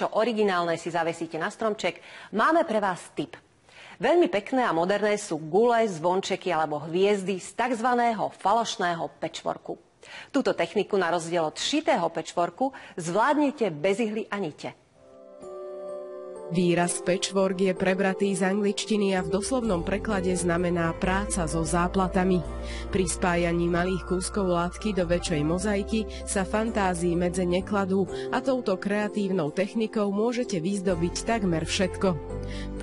niečo originálne si zavesíte na stromček, máme pre vás tip. Veľmi pekné a moderné sú gule, zvončeky alebo hviezdy z tzv. Falošného patchworku. Túto techniku na rozdiel od šitého patchworku zvládnete bez ihly a nite. Výraz patchwork je prebratý z angličtiny a v doslovnom preklade znamená práca so záplatami. Pri spájaní malých kúskov látky do väčšej mozaiky sa fantázii medze nekladú a touto kreatívnou technikou môžete vyzdobiť takmer všetko.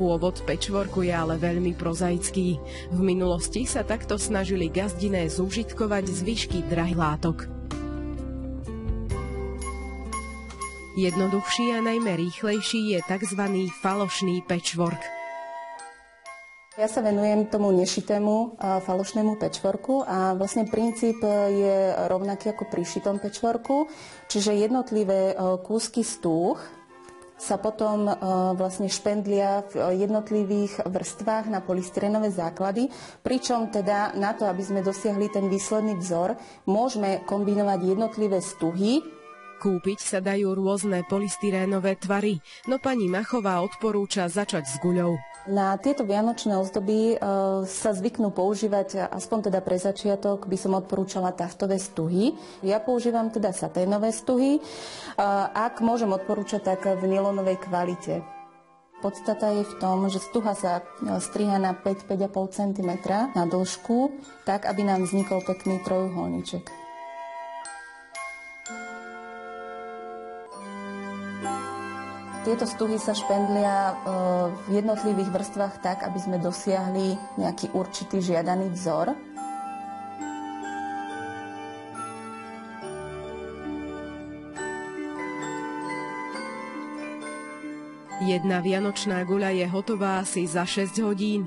Pôvod patchworku je ale veľmi prozaický. V minulosti sa takto snažili gazdiné zúžitkovať zvyšky drahých látok. Jednoduchší a najmä rýchlejší je tzv. Falošný patchwork. Ja sa venujem tomu nešitému falošnému patchworku a vlastne princíp je rovnaký ako pri šitom patchworku, čiže jednotlivé kúsky stúch sa potom vlastne špendlia v jednotlivých vrstvách na polystyrenové základy, pričom teda na to, aby sme dosiahli ten výsledný vzor, môžeme kombinovať jednotlivé stuhy. Kúpiť sa dajú rôzne polystyrénové tvary, no pani Machová odporúča začať s guľou. Na tieto vianočné ozdoby sa zvyknú používať, aspoň teda pre začiatok, by som odporúčala taftové stuhy. Ja používam teda saténové stuhy. Ak môžem odporúčať, tak v nylonovej kvalite. Podstata je v tom, že stuha sa striha na 5-5,5 cm na dĺžku, tak aby nám vznikol pekný trojuholníček. Tieto stuhy sa špendlia v jednotlivých vrstvách tak, aby sme dosiahli nejaký určitý žiadaný vzor. Jedna vianočná guľa je hotová asi za 6 hodín.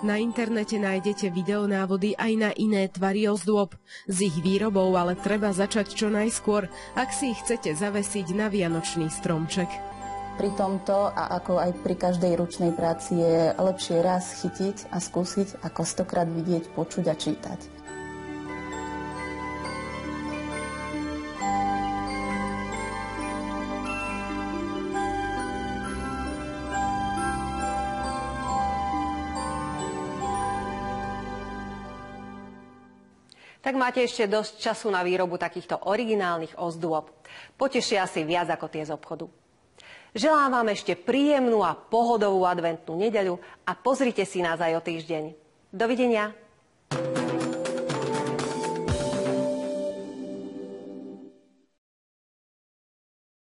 Na internete nájdete videonávody aj na iné tvary ozdôb. S ich výrobou ale treba začať čo najskôr, ak si ich chcete zavesiť na vianočný stromček. Pri tomto, a ako aj pri každej ručnej práci, je lepšie raz chytiť a skúsiť, ako 100-krát vidieť, počuť a čítať. Tak máte ešte dosť času na výrobu takýchto originálnych ozdôb. Potešia si viac ako tie z obchodu. Želám vám ešte príjemnú a pohodovú adventnú nedeľu a pozrite si nás aj o týždeň. Dovidenia.